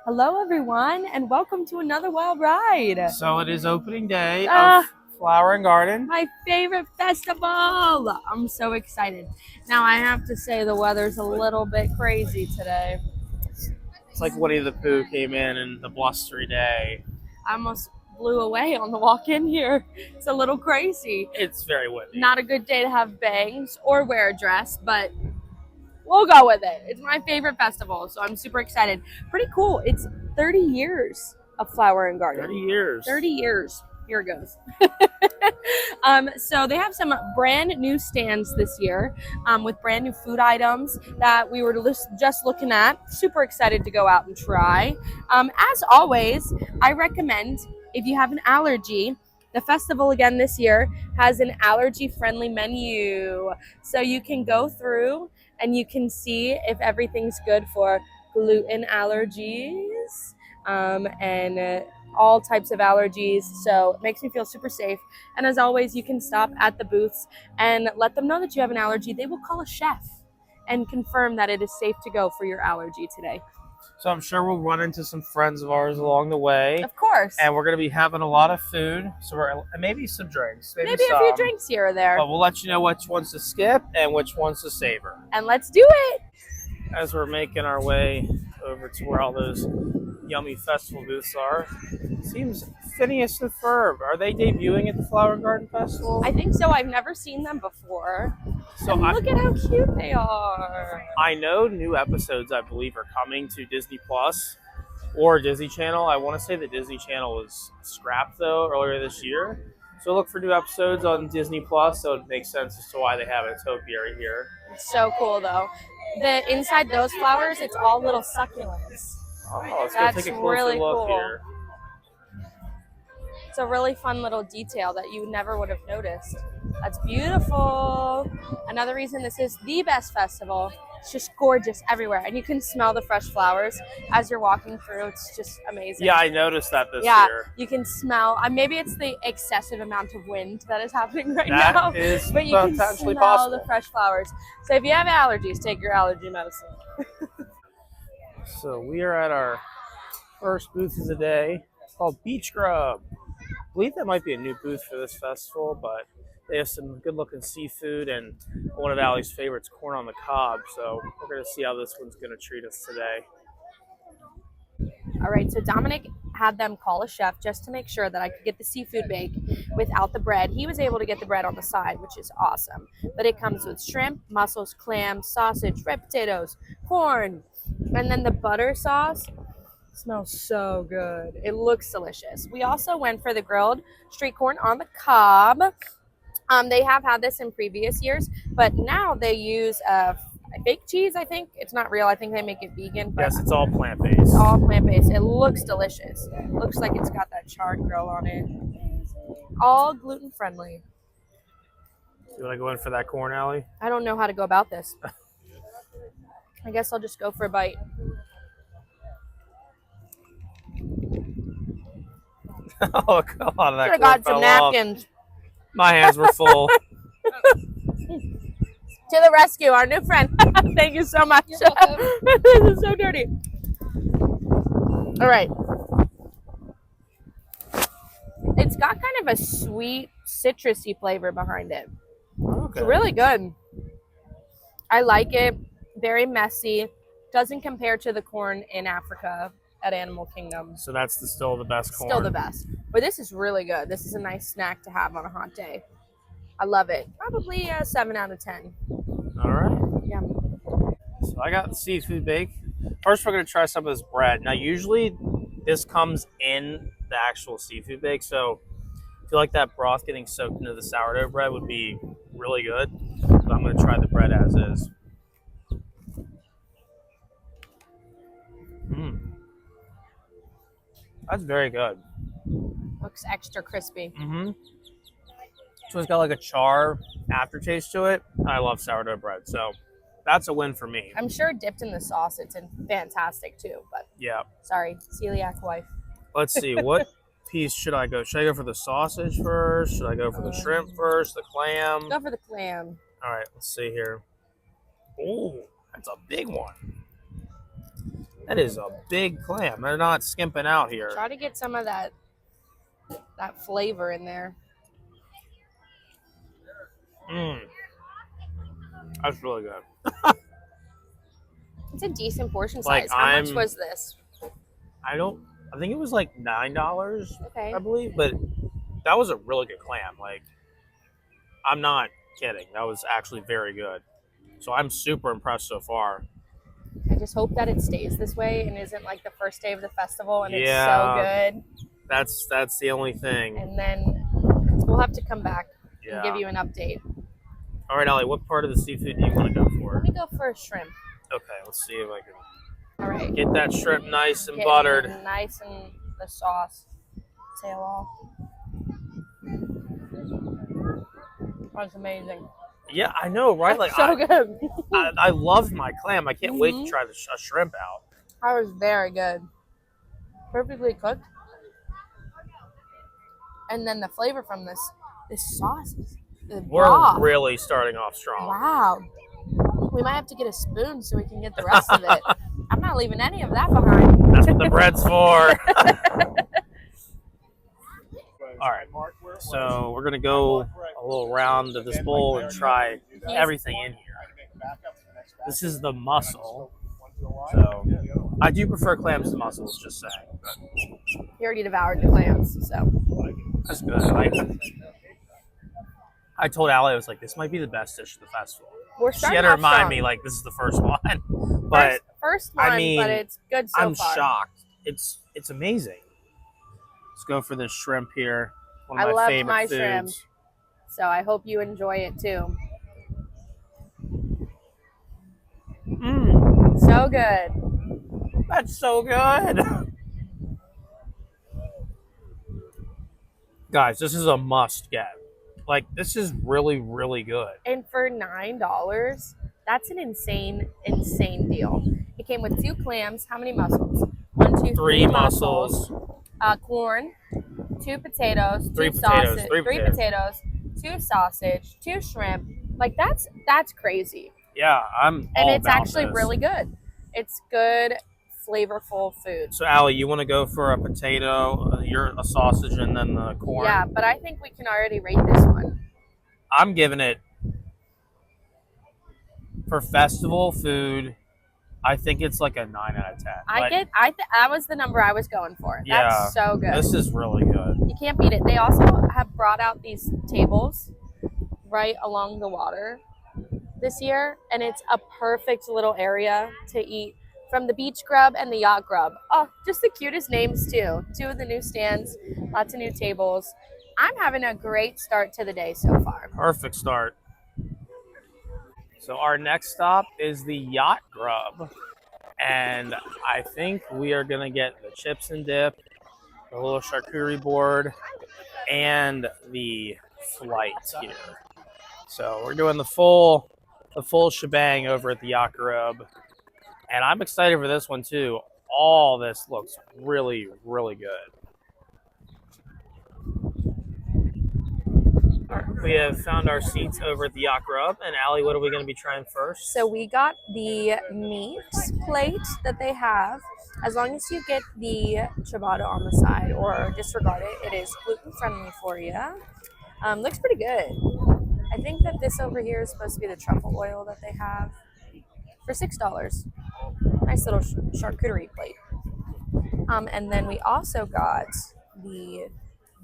Hello, everyone, and welcome to another wild ride. So it is opening day of Flower and Garden. My favorite festival. I'm so excited. Now, I have to say the weather's a little bit crazy today. It's like Winnie the Pooh came in the blustery day. I almost blew away on the walk in here. It's a little crazy. It's very windy. Not a good day to have bangs or wear a dress, but we'll go with it. It's my favorite festival, so I'm super excited. Pretty cool. It's 30 years of Flower and Garden. 30 years. 30 years. Here it goes. So they have some brand new stands this year with brand new food items that we were just looking at. Super excited to go out and try. As always, I recommend if you have an allergy, the festival again this year has an allergy-friendly menu. So you can go through and you can see if everything's good for gluten allergies and all types of allergies. So it makes me feel super safe. And as always, you can stop at the booths and let them know that you have an allergy. They will call a chef and confirm that it is safe to go for your allergy today. So I'm sure we'll run into some friends of ours along the way. Of course. And we're going to be having a lot of food. So maybe some drinks. Maybe a few drinks here or there. But we'll let you know which ones to skip and which ones to savor. And let's do it. As we're making our way over to where all those yummy festival booths are. Seems Phineas and Ferb. Are they debuting at the Flower and Garden Festival? I think so. I've never seen them before. So look at how cute they are. I know new episodes, I believe, are coming to Disney Plus or Disney Channel. I want to say the Disney Channel was scrapped, though, earlier this year. So look for new episodes on Disney Plus, so it makes sense as to why they have Utopia right here. It's so cool, though. The inside those flowers, it's all little succulents. Oh, let's go take a closer really look cool. here. It's a really fun little detail that you never would have noticed. That's beautiful. Another reason this is the best festival. It's just gorgeous everywhere. And you can smell the fresh flowers as you're walking through. It's just amazing. Yeah, I noticed that this yeah, year. You can smell, maybe it's the excessive amount of wind that is happening right that now. Is but you can potentially smell possible. the fresh flowers. So if you have allergies, take your allergy medicine. So we are at our first booth of the day. It's called Yacht Grub. I believe that might be a new booth for this festival, but they have some good-looking seafood and one of Allie's favorites, corn on the cob. So we're going to see how this one's going to treat us today. All right, so Dominic had them call a chef just to make sure that I could get the seafood bake without the bread. He was able to get the bread on the side, which is awesome. But it comes with shrimp, mussels, clams, sausage, red potatoes, corn, and then the butter sauce. Smells so good. It looks delicious. We also went for the grilled street corn on the cob. They have had this in previous years, but now they use fake cheese, I think. It's not real. I think they make it vegan. But yes, it's all plant-based. It's all plant-based. It looks delicious. It looks like it's got that charred grill on it. All gluten-friendly. You want to go in for that corn, Allie? I don't know how to go about this. I guess I'll just go for a bite. Oh, come on. That Should have got some napkins. Off. My hands were full. To the rescue, our new friend. Thank you so much. This is so dirty. All right. It's got kind of a sweet, citrusy flavor behind it. Okay. It's really good. I like it. Very messy. Doesn't compare to the corn in Africa at Animal Kingdom. So that's still the best corn? Still the best. But this is really good. This is a nice snack to have on a hot day. I love it. Probably a 7 out of 10. All right. Yeah. So I got the seafood bake. First, we're going to try some of this bread. Now, usually this comes in the actual seafood bake. So I feel like that broth getting soaked into the sourdough bread would be really good. But I'm going to try the bread as is. That's very good. Looks extra crispy. Mm-hmm. So it's got like a char aftertaste to it. I love sourdough bread, so that's a win for me. I'm sure dipped in the sauce, it's fantastic too. But yeah. Sorry, celiac wife. Let's see, what piece should I go? Should I go for the sausage first? Should I go for the shrimp first? The clam? Go for the clam. All right, let's see here. Oh, that's a big one. That is a big clam. They're not skimping out here. Try to get some of that flavor in there. Mmm. That's really good. It's a decent portion Like, size. How much was this? I think it was like $9, Okay. I believe, but that was a really good clam. Like, I'm not kidding. That was actually very good. So I'm super impressed so far. I just hope that it stays this way and isn't like the first day of the festival and it's so Yeah. good. That's the only thing. And then we'll have to come back and give Yeah. you an update. All right, Allie, what part of the seafood do you want to go for? Let me go for a shrimp. Okay, let's see if I can All right. get that shrimp nice and Getting buttered. nice and the sauce. Tail off. That's amazing. Yeah, I know, right? Like, so good. I love my clam. I can't wait to try the shrimp out. That was very good. Perfectly cooked. And then the flavor from this sauce is We're really starting off strong. Wow. We might have to get a spoon so we can get the rest of it. I'm not leaving any of that behind. That's what the bread's for. All right, so we're gonna go a little round of this bowl and try everything in here. This is the mussel, so I do prefer clams to mussels. Just saying. You already devoured the clams, so That's good. I told Allie, I was like, this might be the best dish of the festival. She had to remind me, like, this is the first one. But first one, but it's good so I'm far. shocked. It's amazing. Let's go for this shrimp here. One of I my loved favorite my foods. shrimp, so I hope you enjoy it too. Mmm. So good. That's so good. Guys, this is a must get. Like, this is really, really good. And for $9, that's an insane deal. It came with 2 clams. How many mussels? 1, 2, 3 mussels. Corn, 2 potatoes, 2 sausage, 3 potatoes, 2 sausage, 2 shrimp. Like, that's crazy. Yeah, and it's actually really good. It's good, flavorful food. So, Allie, you want to go for a potato, a sausage, and then the corn? Yeah, but I think we can already rate this one. I'm giving it, for festival food, I think it's like a 9 out of 10. That was the number I was going for. Yeah, that's so good. This is really good. You can't beat it. They also have brought out these tables right along the water this year, and it's a perfect little area to eat from the Beach Grub and the Yacht Grub. Oh, just the cutest names too. 2 of the new stands, lots of new tables. I'm having a great start to the day so far. Perfect start. So our next stop is the Yacht Grub. And I think we are going to get the chips and dip, the little charcuterie board, and the flight here. So we're doing the full shebang over at the Yacht Grub. And I'm excited for this one too. All this looks really, really good. We have found our seats over at the Yacht Grub. And Allie, what are we going to be trying first? So we got the meat plate that they have. As long as you get the ciabatta on the side or disregard it, it is gluten friendly for you. Looks pretty good. I think that this over here is supposed to be the truffle oil that they have for $6. Nice little charcuterie plate. And then we also got the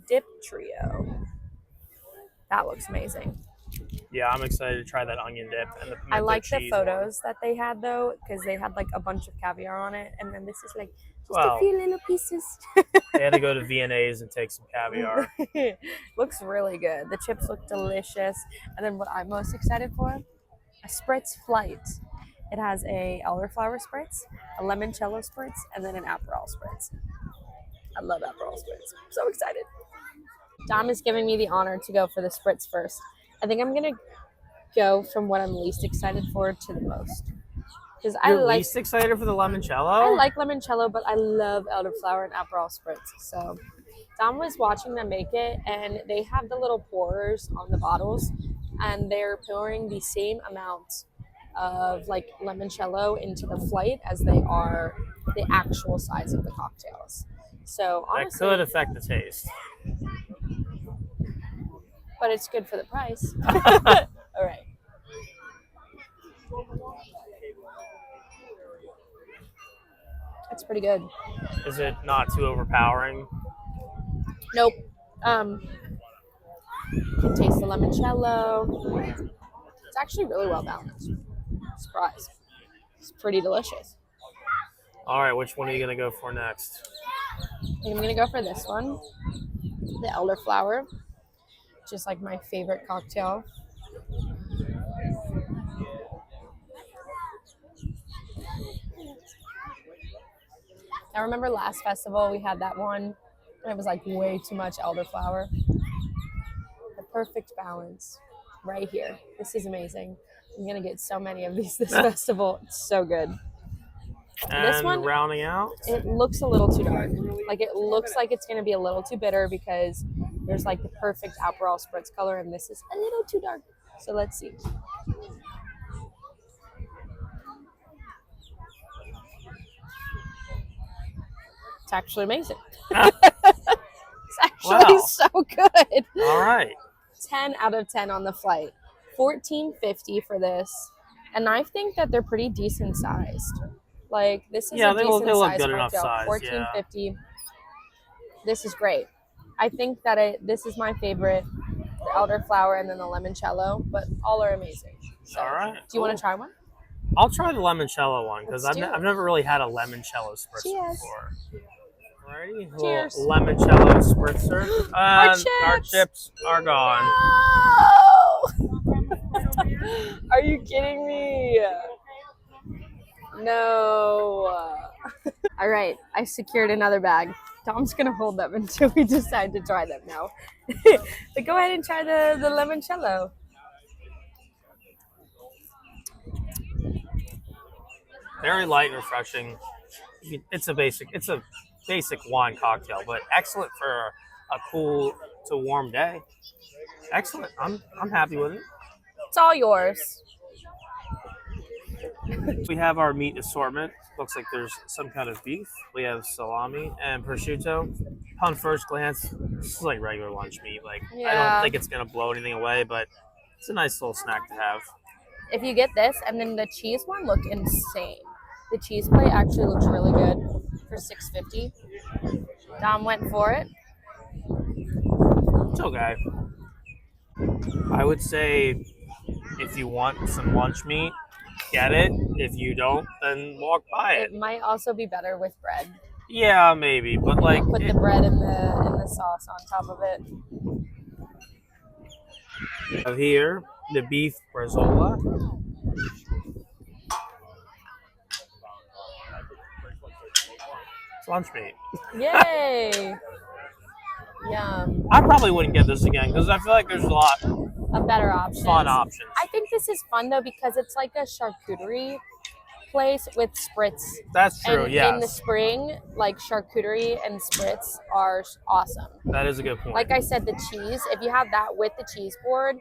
dip trio. That looks amazing. Yeah, I'm excited to try that onion dip and the pimento I like the cheese photos that they had though, because they had like a bunch of caviar on it, and then this is like just a few little pieces. They had to go to V&A's and take some caviar. Looks really good. The chips look delicious. And then what I'm most excited for, a spritz flight. It has a elderflower spritz, a limoncello spritz, and then an Aperol spritz. I love Aperol spritz. I'm so excited. Dom is giving me the honor to go for the spritz first. I think I'm gonna go from what I'm least excited for to the most. Because least excited for the limoncello? I like limoncello, but I love elderflower and Aperol spritz. So Dom was watching them make it, and they have the little pourers on the bottles, and they're pouring the same amount of like limoncello into the flight as they are the actual size of the cocktails. So That honestly, could affect the taste. but it's good for the price. All right. That's pretty good. Is it not too overpowering? Nope. Can taste the limoncello. It's actually really well balanced. Surprise. It's pretty delicious. All right, which one are you gonna go for next? I'm gonna go for this one, the elderflower, just like my favorite cocktail. I remember last festival we had that one, and it was like way too much elderflower. The perfect balance, right here. This is amazing. I'm gonna get so many of these this festival. It's so good. And This one, rounding out. it looks a little too dark. Like it looks like it's gonna be a little too bitter because there's like the perfect Aperol spritz color, and this is a little too dark. So let's see. It's actually amazing. It's actually Wow. so good. All right. 10 out of 10 on the flight. $14.50 for this. And I think that they're pretty decent sized. Like this is Yeah, a they decent look sized good enough cocktail. size. Yeah. $14.50. This is great. I think that this is my favorite. The elderflower and then the limoncello, but all are amazing. So, All right. do you want to try one? I'll try the limoncello one because Let's I've do it. never really had a limoncello spritzer Cheers. before. Alrighty, Cheers. little limoncello spritzer. Our Our chips! chips are gone. No! Are you kidding me? No. All right, I secured another bag. Dom's gonna hold them until we decide to try them now. But go ahead and try the limoncello. Very light and refreshing. It's a basic wine cocktail, but excellent for a cool to warm day. Excellent. I'm happy with it. It's all yours. We have our meat assortment. Looks like there's some kind of beef. We have salami and prosciutto. Upon first glance, this is like regular lunch meat. Like I Yeah. don't think it's gonna blow anything away, but it's a nice little snack to have. If you get this, and then the cheese one looked insane. The cheese plate actually looks really good for $6.50. Dom went for it. It's okay. I would say if you want some lunch meat, get it. If you don't, then walk by it. It might also be better with bread. Yeah, maybe, but like Put the bread and the sauce on top of it. here, the beef bresaola. It's lunch meat. Yay! Yum. I probably wouldn't get this again because I feel like there's a lot A better option. fun options. I think this is fun though because it's like a charcuterie place with spritz. That's true. And Yes, in the spring, like charcuterie and spritz are awesome. that is a good point. Like I said, the cheese, if you have that with the cheese board,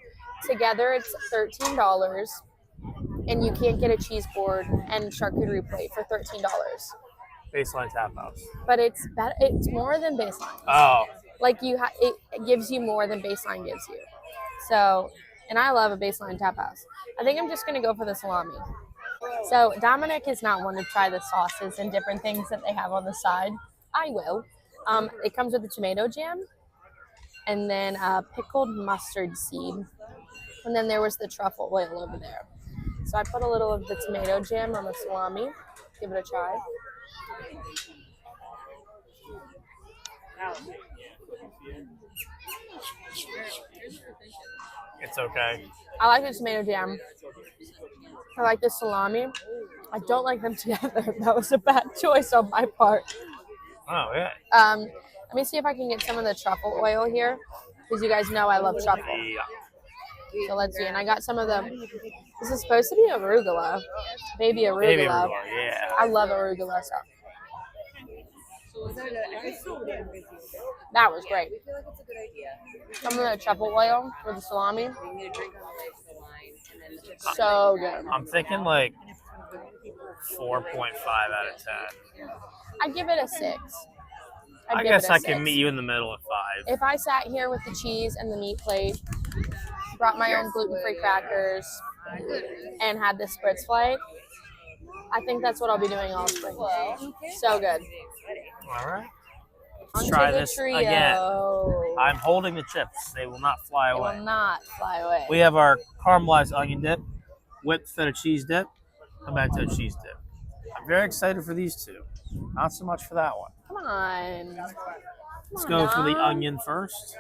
together it's $13. And you can't get a cheese board and charcuterie plate for $13. Baseline tap house. But it's better. It's more than baseline. Oh, Like it gives you more than baseline gives you. So, and I love a baseline tap house. I think I'm just gonna go for the salami. So Dominic is not one to try the sauces and different things that they have on the side. I will. It comes with a tomato jam, and then pickled mustard seed, and then there was the truffle oil over there. So I put a little of the tomato jam on the salami. Give it a try. it's okay. I like the tomato jam. I like the salami. I don't like them together. That was a bad choice on my part. Oh yeah. Let me see if I can get some of the truffle oil here, because you guys know I love truffle. Yeah. So let's see. And I got some of the. This is supposed to be arugula, baby arugula. Baby arugula, yeah. I love arugula stuff. That was great. Some of the truffle oil for the salami. So good. I'm thinking like 4.5 out of 10. I'd give it a 6. I guess I can meet you in the middle at 5. If I sat here with the cheese and the meat plate, brought my own gluten-free crackers, and had this spritz flight, I think that's what I'll be doing all spring. So good. All right. Let's Onto try the this trio. again. I'm holding the chips. They will not fly They away. will not fly away. We have our caramelized onion dip, whipped feta cheese dip, pimento cheese dip. I'm very excited for these two. Not so much for that one. Come on. Let's go for the onion first.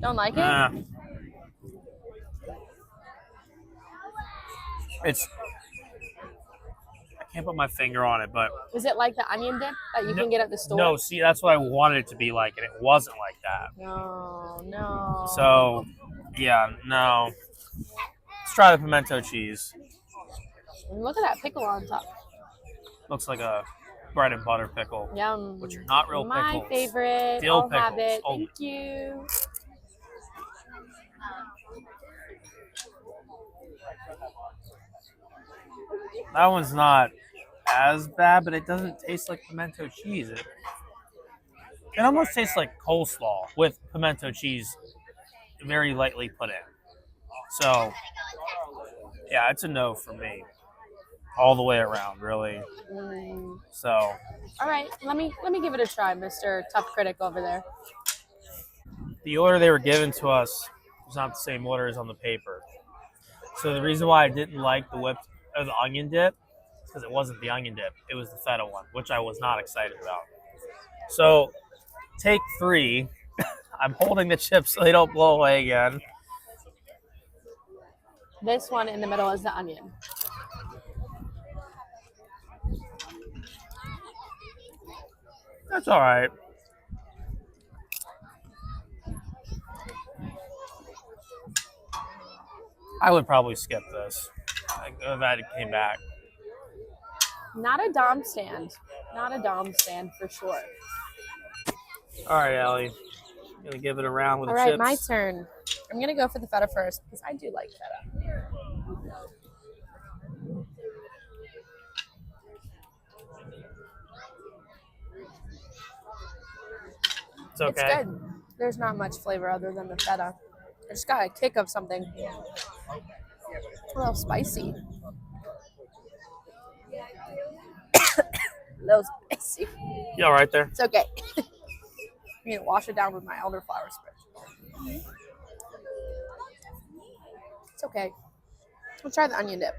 Don't like it? It's, I can't put my finger on it, but Is it like the onion dip that you can get at the store? no, see, that's what I wanted it to be like, and it wasn't like that. No. So, yeah, no. Let's try the pimento cheese. Look at that pickle on top. Looks like a bread and butter pickle, Yum. which are not real pickles. My favorite. Dill I'll have pickles it. only. Thank you. That one's not as bad, but it doesn't taste like pimento cheese. It almost tastes like coleslaw with pimento cheese very lightly put in. So, yeah, it's a no for me. All the way around, really. So, all right, let me give it a try, Mr. Tough Critic over there. The order they were given to us was not the same order as on the paper. So the reason why I didn't like the whipped or the onion dip is because it wasn't the onion dip; it was the feta one, which I was not excited about. So, take 3. I'm holding the chips so they don't blow away again. This one in the middle is the onion. That's all right. I would probably skip this if that came back. Not a Dom stand. Not a Dom stand for sure. All right, Allie. Gonna give it a round with all the right, chips. my turn. I'm gonna go for the feta first because I do like feta. It's okay. It's good. There's not much flavor other than the feta. I just got a kick of something. A little spicy. A little spicy. You all right there? It's okay. I'm gonna wash it down with my elderflower spritz. It's okay. We'll try the onion dip.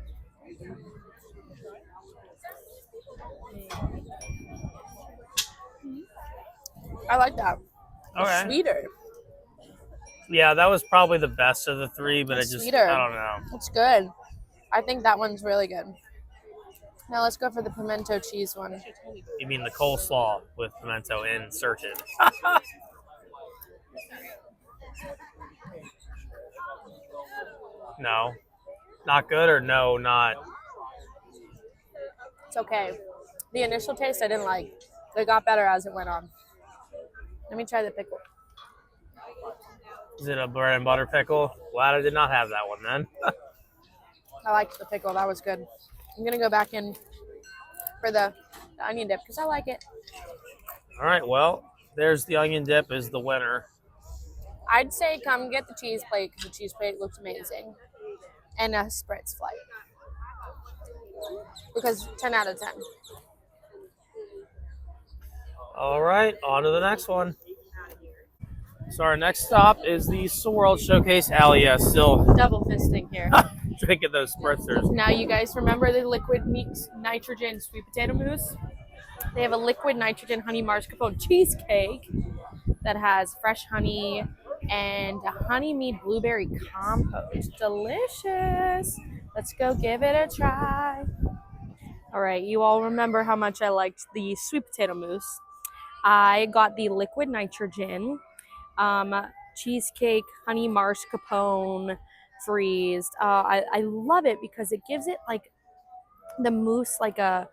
I like that. Okay. It's sweeter. Yeah, that was probably the best of the 3, but It's it just, sweeter. I don't know. It's good. I think that one's really good. Now let's go for the pimento cheese one. You mean the coleslaw with pimento inserted? No. Not good or no, not? It's okay. The initial taste I didn't like. It got better as it went on. Let me try the pickle. Is it a bread and butter pickle? Glad I did not have that one then. I liked the pickle. That was good. I'm going to go back in for the onion dip because I like it. All right, well, there's the onion dip is the winner. I'd say come get the cheese plate because the cheese plate looks amazing. And a spritz flight. Because 10 out of 10. All right, on to the next one. So our next stop is the World Showcase. Allie, still Double fisting here. drinking those spritzers. Now you guys remember the liquid nitrogen sweet potato mousse? They have a liquid nitrogen honey mascarpone cheesecake that has fresh honey and a honey mead blueberry compote. Delicious. Let's go give it a try. All right, you all remember how much I liked the sweet potato mousse. I got the liquid nitrogen cheesecake honey mascarpone freezed. I love it because it gives it like the mousse like a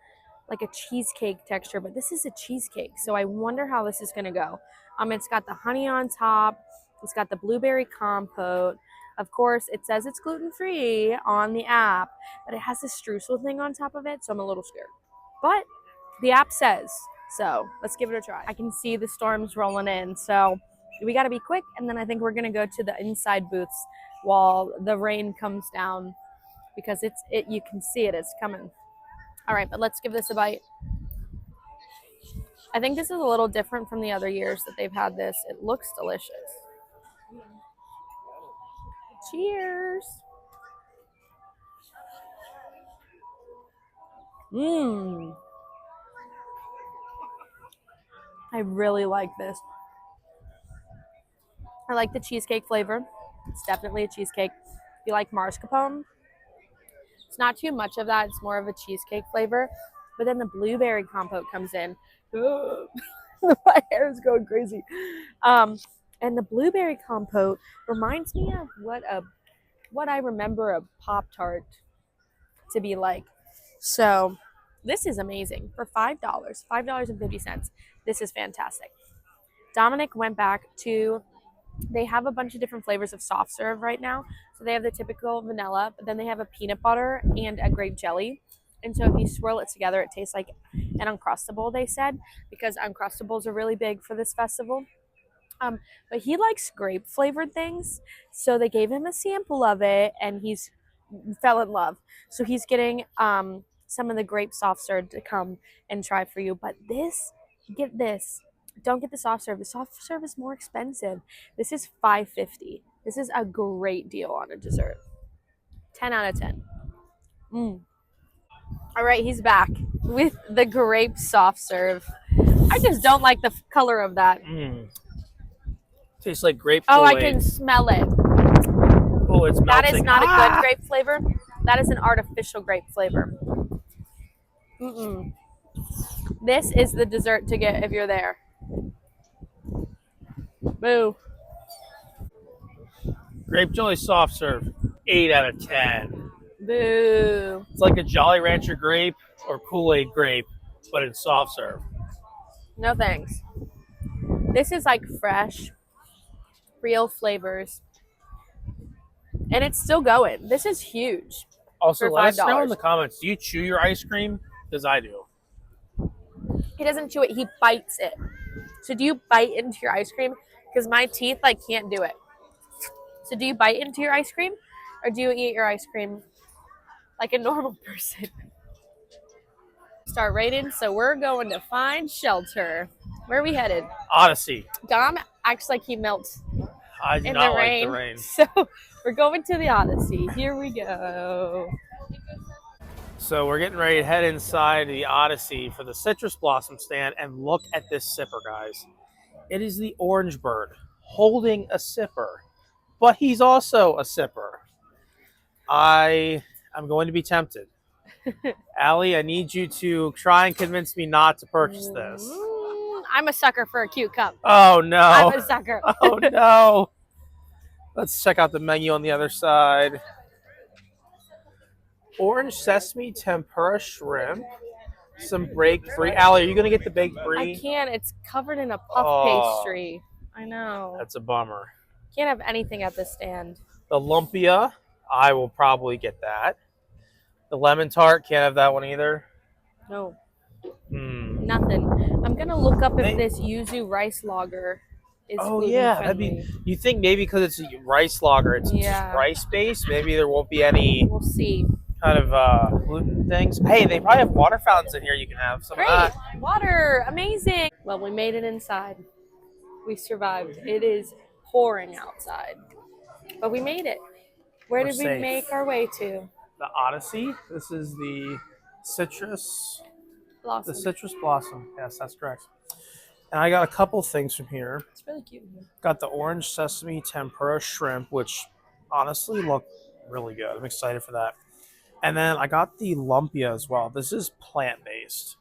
like a cheesecake texture, but this is a cheesecake. So I wonder how this is gonna go. It's got the honey on top. It's got the blueberry compote. Of course, it says it's gluten-free on the app, but it has this streusel thing on top of it, so I'm a little scared. But the app says, so let's give it a try. I can see the storms rolling in, so we got to be quick, and then I think we're gonna go to the inside booths while the rain comes down because you can see it's coming. All right, but let's give this a bite. I think this is a little different from the other years that they've had this. It looks delicious. Cheers. Mmm. I really like this. I like the cheesecake flavor. It's definitely a cheesecake. If you like mascarpone, it's not too much of that. It's more of a cheesecake flavor. But then the blueberry compote comes in. My hair is going crazy. And the blueberry compote reminds me of what I remember a Pop-Tart to be like. So this is amazing. For $5, $5.50. This is fantastic. Dominic went back to, they have a bunch of different flavors of soft serve right now. So they have the typical vanilla, but then they have a peanut butter and a grape jelly. And so if you swirl it together, it tastes like an Uncrustable, they said, because Uncrustables are really big for this festival. But he likes grape flavored things. So they gave him a sample of it and he's fell in love. So he's getting some of the grape soft serve to come and try for you. But get this. Don't get the soft serve. The soft serve is more expensive. This is $5.50. This is a great deal on a dessert. 10 out of 10. All right, he's back with the grape soft serve. I just don't like the color of that. Tastes like grape Oh, Kool-Aid. I can smell it. Oh, it's melting. That is not a good grape flavor. That is an artificial grape flavor. This is the dessert to get if you're there. Boo. Grape jelly soft serve, 8 out of 10. Boo. It's like a Jolly Rancher grape or Kool-Aid grape, but in soft serve. No thanks. This is like fresh, real flavors. And it's still going. This is huge. Also, for let us know $5. in the comments, do you chew your ice cream? Because I do. He doesn't chew it, he bites it. So do you bite into your ice cream? Because my teeth can't do it. So do you bite into your ice cream? Or do you eat your ice cream like a normal person? Start raining, so we're going to find shelter. Where are we headed? Odyssey. Dom acts like he melts I do in not the like rain. the rain. So we're going to the Odyssey. Here we go. So we're getting ready to head inside the Odyssey for the citrus blossom stand, and look at this sipper, guys. It is the orange bird holding a sipper, but he's also a sipper. I'm going to be tempted. Allie, I need you to try and convince me not to purchase this. I'm a sucker for a cute cup. Oh no. I'm a sucker. Oh no. Let's check out the menu on the other side. Orange sesame tempura shrimp. Some baked brie. Allie, are you going to get the baked brie? I can't. It's covered in a puff pastry. I know. That's a bummer. Can't have anything at this stand. The lumpia, I will probably get that. The lemon tart, can't have that one either. No. Nothing. I'm going to look up if this yuzu rice lager is that'd you think maybe because it's a rice lager, it's rice based, maybe there won't be any we'll see kind of gluten things. Hey, they probably have water fountains in here you can have some of that. Water, amazing. Well, we made it inside. We survived. It is pouring outside, but we made it. Where did we make our way to? The Odyssey. This is the citrus blossom. The citrus blossom. Yes, that's correct. And I got a couple things from here. It's really cute. Got the orange sesame tempura shrimp, which honestly look really good. I'm excited for that. And then I got the lumpia as well. This is plant-based.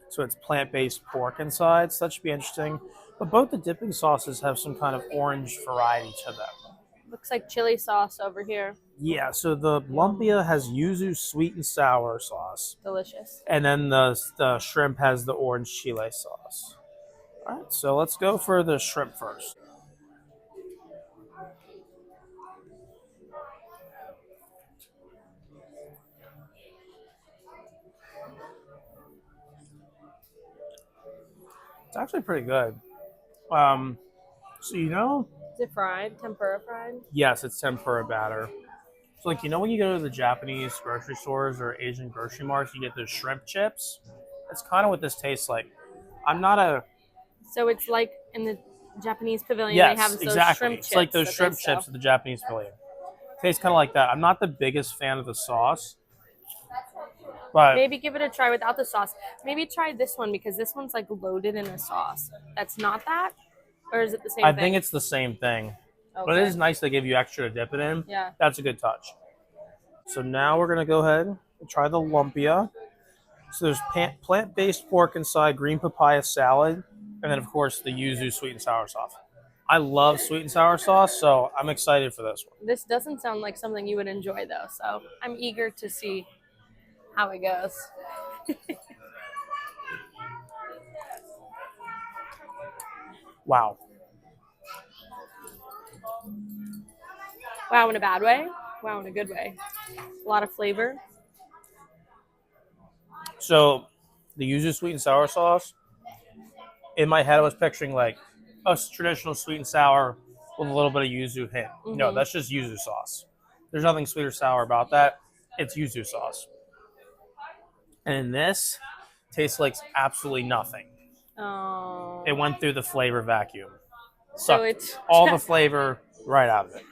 So it's plant-based pork inside, so that should be interesting. But both the dipping sauces have some kind of orange variety to them. Looks like chili sauce over here. Yeah, so the lumpia has yuzu sweet and sour sauce. Delicious. And then the shrimp has the orange chile sauce. All right, so let's go for the shrimp first. It's actually pretty good. So Is it fried? Tempura fried? yes, it's tempura batter. So like when you go to the Japanese grocery stores or Asian grocery marts, you get those shrimp chips. That's kind of what this tastes like. I'm not a So it's like in the Japanese pavilion, they have yes, those exactly. shrimp It's chips. like those that shrimp they sell. chips at the Japanese pavilion. Tastes kind of like that. I'm not the biggest fan of the sauce, but Maybe give it a try without the sauce. Maybe try this one because this one's like loaded in a sauce. That's not that? Or is it the same I thing? think it's the same thing. Okay. But it is nice they give you extra to dip it in. Yeah. That's a good touch. So now we're going to go ahead and try the lumpia. So there's plant-based pork inside, green papaya salad, and then, of course, the yuzu sweet and sour sauce. I love sweet and sour sauce, so I'm excited for this one. This doesn't sound like something you would enjoy though, so I'm eager to see how it goes. Wow. Wow, in a bad way? Wow, in a good way. A lot of flavor. So the yuzu sweet and sour sauce, in my head I was picturing like a traditional sweet and sour with a little bit of yuzu hint. No, that's just yuzu sauce. There's nothing sweet or sour about that. It's yuzu sauce. And in this, tastes like absolutely nothing. Oh. It went through the flavor vacuum. So Sucked it's all the flavor right out of it.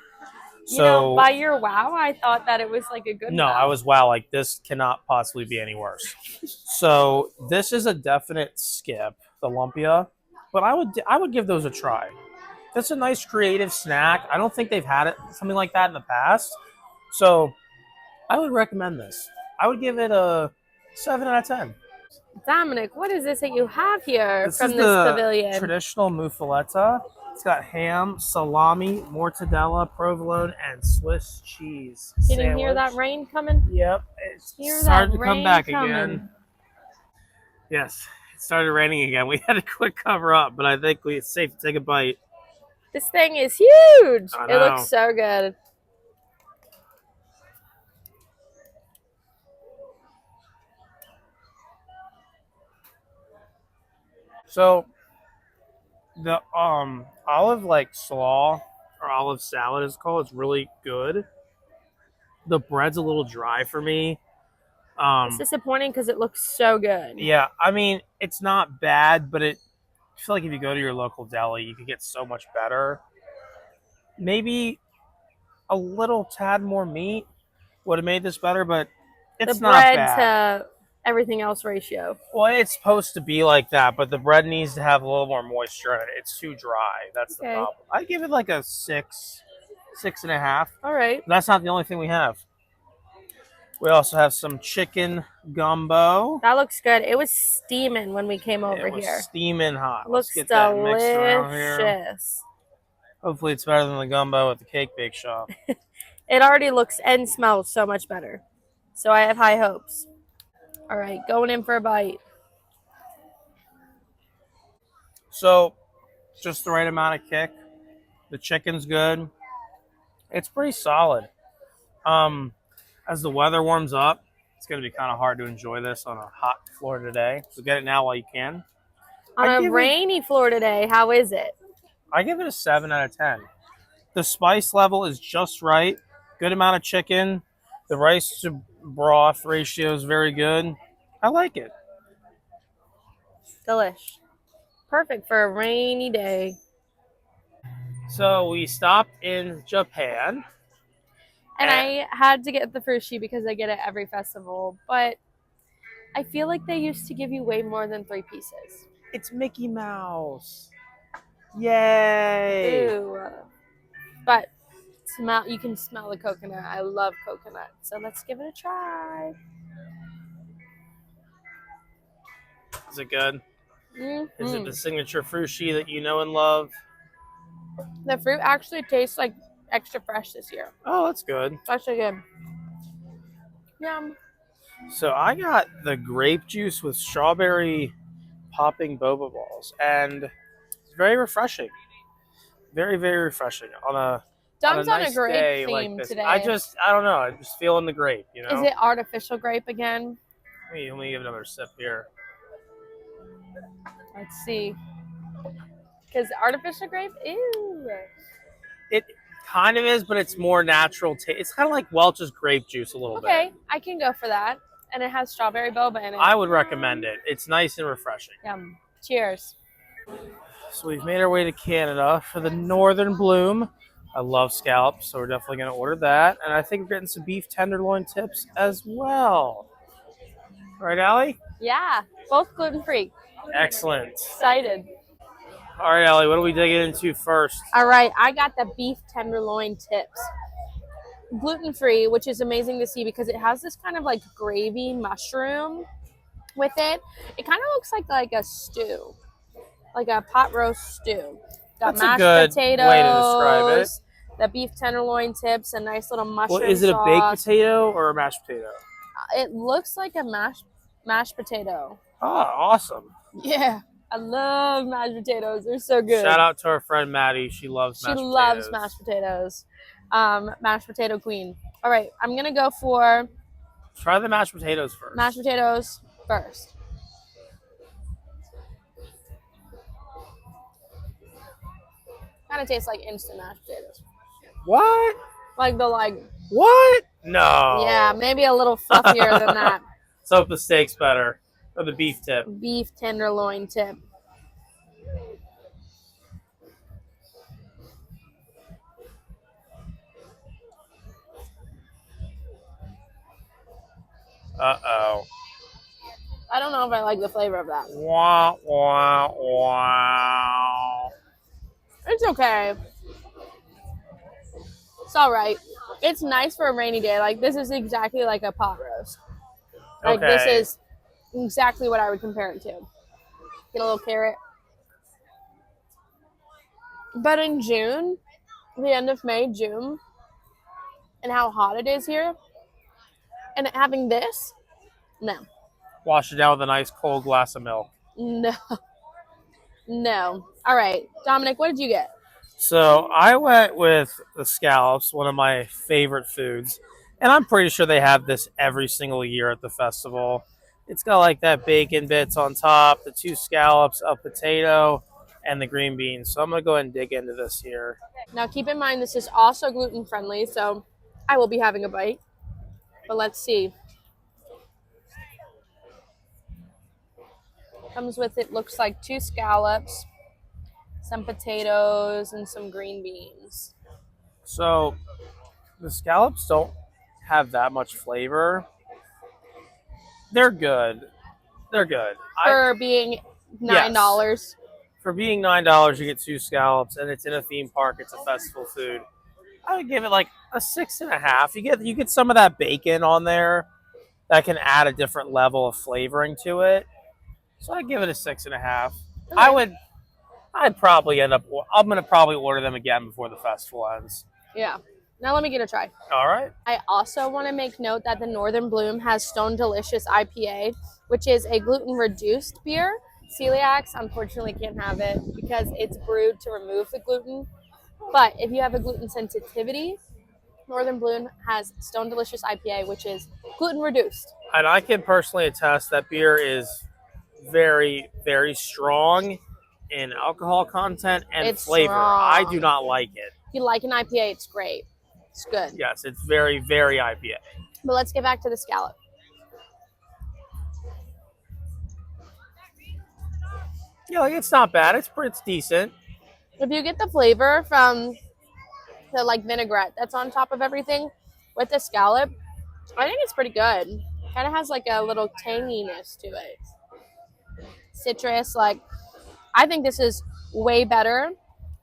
So by your wow, I thought that it was like a good no, wow. I was wow, like this cannot possibly be any worse. So this is a definite skip, the lumpia, but I would give those a try. That's a nice creative snack. I don't think they've had something like that in the past. So I would recommend this. I would give it a 7 out of 10. Dominic, what is this that you have here This from is this the pavilion? traditional muffaletta. It's got ham, salami, mortadella, provolone, and Swiss cheese. Can you hear that rain coming? Yep. It's started to come back coming. again. Yes, it started raining again. We had to quick cover up, but I think it's safe to take a bite. This thing is huge. I It know. looks so good. So the olive slaw or olive salad is called. It's really good. The bread's a little dry for me. It's disappointing because it looks so good. Yeah, I mean it's not bad, but I feel like if you go to your local deli, you could get so much better. Maybe a little tad more meat would have made this better, but it's the not bread bad. to everything else ratio. Well, it's supposed to be like that, but the bread needs to have a little more moisture in it. It's too dry. That's the problem. I give it like a 6.5. All right. That's not the only thing we have. We also have some chicken gumbo. That looks good. It was steaming when we came over It was here. steaming hot. Looks Let's get that mixed around here. delicious. Hopefully it's better than the gumbo at the cake bake shop. It already looks and smells so much better. So I have high hopes. All right, going in for a bite. So, just the right amount of kick. The chicken's good. It's pretty solid. As the weather warms up, it's going to be kind of hard to enjoy this on a hot Florida day. So get it now while you can. On a rainy Florida day, how is it? I give it a 7 out of 10. The spice level is just right. Good amount of chicken. The rice to broth ratio is very good. I like it. Delish. Perfect for a rainy day. So we stopped in Japan. And I had to get the frushi because I get it every festival. But I feel like they used to give you way more than 3 pieces. It's Mickey Mouse. Yay! Ew. But you can smell the coconut. I love coconut. So let's give it a try. Is it good? Mm-hmm. Is it the signature frushi that you know and love? The fruit actually tastes like extra fresh this year. Oh, that's good. It's actually good. Yum. So I got the grape juice with strawberry popping boba balls, and it's very refreshing. Very, very refreshing on a Dom's on a nice grape day like theme this. today. I don't know. I'm just feeling the grape, you know. Is it artificial grape again? Let me give another sip here. Let's see. Because artificial grape, ew. It kind of is, but it's more natural taste. It's kind of like Welch's grape juice a little bit. Okay, I can go for that. And it has strawberry boba in it. I would recommend it. It's nice and refreshing. Yum. Cheers. So we've made our way to Canada for the Northern Bloom. I love scallops, so we're definitely going to order that. And I think we're getting some beef tenderloin tips as well. Right, Allie? Yeah, both gluten-free. Excellent. Excited. All right, Allie, what are we digging into first? All right, I got the beef tenderloin tips. Gluten-free, which is amazing to see because it has this kind of like gravy mushroom with it. It kind of looks like a stew, like a pot roast stew. Got That's mashed a good potatoes, way to describe it. The beef tenderloin tips, a nice little mushroom Well, is it sauce. a baked potato or a mashed potato? It looks like a mashed potato. Oh, awesome. Yeah, I love mashed potatoes. They're so good. Shout out to our friend Maddie. She loves mashed potatoes. She loves mashed potatoes. Mashed potato queen. All right, I'm going to go for... Try the mashed potatoes first. Mashed potatoes first. Kind of tastes like instant mashed potatoes. What? What? No. Yeah, maybe a little fluffier than that. So the steak's better. Or the beef tip. Beef tenderloin tip. Uh-oh. I don't know if I like the flavor of that. Wah, wah, wah. It's okay. It's all right. It's nice for a rainy day. Like, this is exactly like a pot roast. Like, Okay. this is exactly what I would compare it to. Get a little carrot. But in June, the end of May, June, and how hot it is here, and having this, no. Wash it down with a nice cold glass of milk. No. No. All right. Dominic, what did you get? So I went with the scallops, one of my favorite foods. And I'm pretty sure they have this every single year at the festival. It's got like that bacon bits on top, the 2 scallops, a potato, and the green beans. So I'm going to go ahead and dig into this here. Now, keep in mind, this is also gluten-friendly, so I will be having a bite. But let's see. Comes with, it looks like 2 scallops, some potatoes, and some green beans. So the scallops don't have that much flavor. They're good. They're good. For being $9. Yes. For being $9, you get 2 scallops, and it's in a theme park. It's a festival food. I would give it like a 6.5. You get some of that bacon on there that can add a different level of flavoring to it. So I'd give it a 6.5. Okay. I'd probably I'm gonna probably order them again before the festival ends. Yeah. Now let me get a try. All right. I also want to make note that the Northern Bloom has Stone Delicious IPA, which is a gluten-reduced beer. Celiacs, unfortunately, can't have it because it's brewed to remove the gluten. But if you have a gluten sensitivity, Northern Bloom has Stone Delicious IPA, which is gluten-reduced. And I can personally attest that beer is very, very strong in alcohol content and It's flavor. strong. I do not like it. If you like an IPA, it's great. It's good. Yes, it's very, very IPA. But let's get back to the scallop. Yeah, like it's not bad. It's decent. If you get the flavor from the like vinaigrette that's on top of everything with the scallop, I think it's pretty good. Kind of has like a little tanginess to it. Citrus, like I think this is way better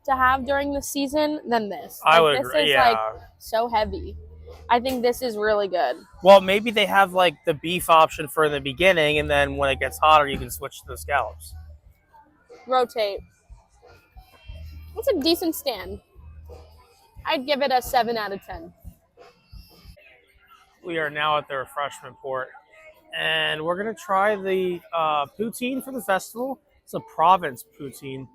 to have during the season than this. I would this agree. is Yeah. like so heavy. I think this is really good. Well, maybe they have like the beef option for in the beginning, and then when it gets hotter, you can switch to the scallops. Rotate. It's a decent stand. I'd give it a 7 out of 10. We are now at the refreshment port, and we're gonna try the poutine for the festival. It's a Provence poutine.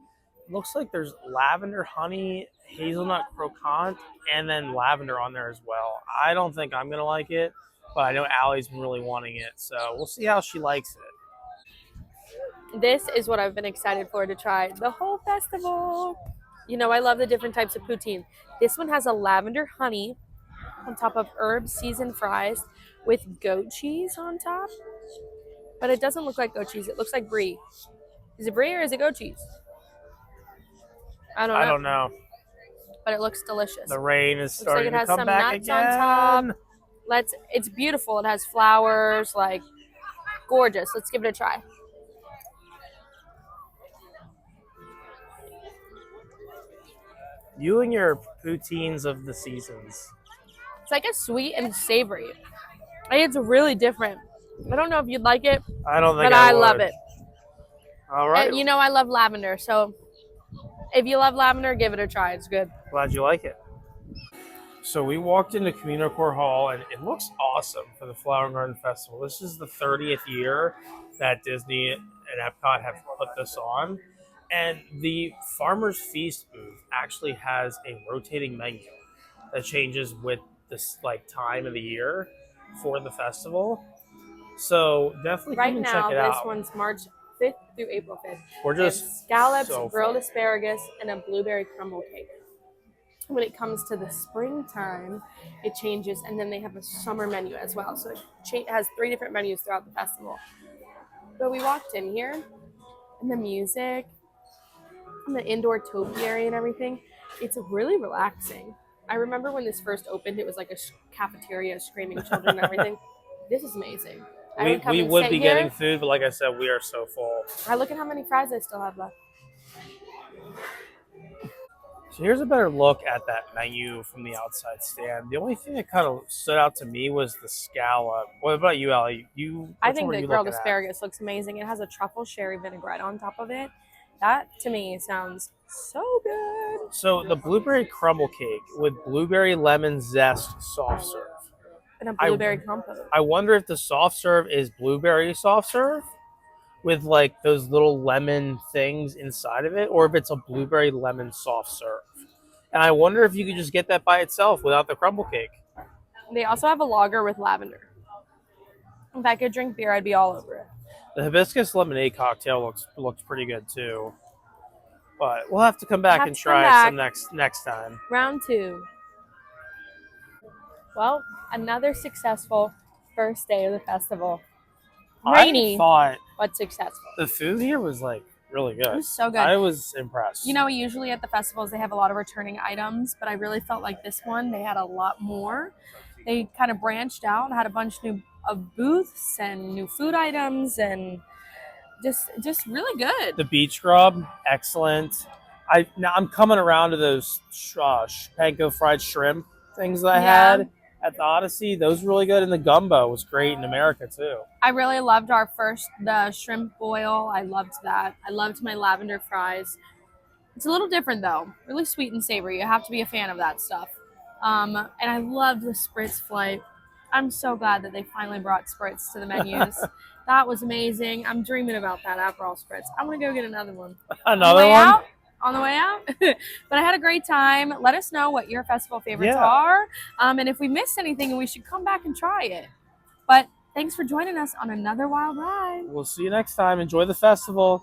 It looks like there's lavender honey, hazelnut croquant, and then lavender on there as well. I don't think I'm gonna like it, but I know Allie's been really wanting it, so we'll see how she likes it. This is what I've been excited for to try the whole festival. You know, I love the different types of poutine. This one has a lavender honey on top of herb seasoned fries with goat cheese on top. But it doesn't look like goat cheese. It looks like brie. Is it brie or is it goat cheese? I don't know. I don't know. But it looks delicious. The rain is Looks like starting it has to come some back nuts again. on top. It's beautiful. It has flowers, like gorgeous. Let's give it a try. You and your poutines of the seasons. It's like a sweet and savory. Like it's really different. I don't know if you'd like it, I don't think but I I would. love it. All right. And you know I love lavender, so if you love lavender, give it a try. It's good. Glad you like it. So we walked into Communicore Hall, and it looks awesome for the Flower and Garden Festival. This is the 30th year that Disney and EPCOT have put this on. And the Farmer's Feast booth actually has a rotating menu that changes with this like time of the year for the festival. So definitely Right come and now, check it this out. one's March 5th through April 5th. We're They have just scallops, so grilled full. asparagus, and a blueberry crumble cake. When it comes to the springtime, it changes, and then they have a summer menu as well. So it has 3 different menus throughout the festival. But we walked in here, and the music, and the indoor topiary and everything, it's really relaxing. I remember when this first opened, it was like a cafeteria, screaming children and everything. This is amazing. I would come We and would sit be here. getting food, but like I said, we are so full. I look at how many fries I still have left. So here's a better look at that menu from the outside stand. The only thing that kind of stood out to me was the scallop. What about you, Allie? I think the grilled asparagus looks amazing. It has a truffle sherry vinaigrette on top of it. That to me sounds so good. So the blueberry crumble cake with blueberry lemon zest soft serve. And a blueberry compote. I wonder if the soft serve is blueberry soft serve with like those little lemon things inside of it, or if it's a blueberry lemon soft serve. And I wonder if you could just get that by itself without the crumble cake. They also have a lager with lavender. If I could drink beer, I'd be all over it. The hibiscus lemonade cocktail looks pretty good too. But we'll have to come back and try it some next time. Round 2. Well, another successful first day of the festival. Rainy, I thought but successful. the food here was like really good. It was so good. I was impressed. You know, usually at the festivals they have a lot of returning items, but I really felt like this one they had a lot more. They kind of branched out, had a bunch of booths and new food items, and just really good. The beach grub, excellent. I'm coming around to those panko fried shrimp things that I had at the Odyssey. Those were really good, and the gumbo was great in America too. I really loved the shrimp boil. I loved that. I loved my lavender fries. It's a little different though, really sweet and savory. You have to be a fan of that stuff. And I loved the spritz flight. I'm so glad that they finally brought spritz to the menus. That was amazing. I'm dreaming about that Aperol spritz. I'm gonna go get another one. Another one? On the way out. But I had a great time. Let us know what your festival favorites are. And if we missed anything, we should come back and try it. But thanks for joining us on another wild ride. We'll see you next time. Enjoy the festival.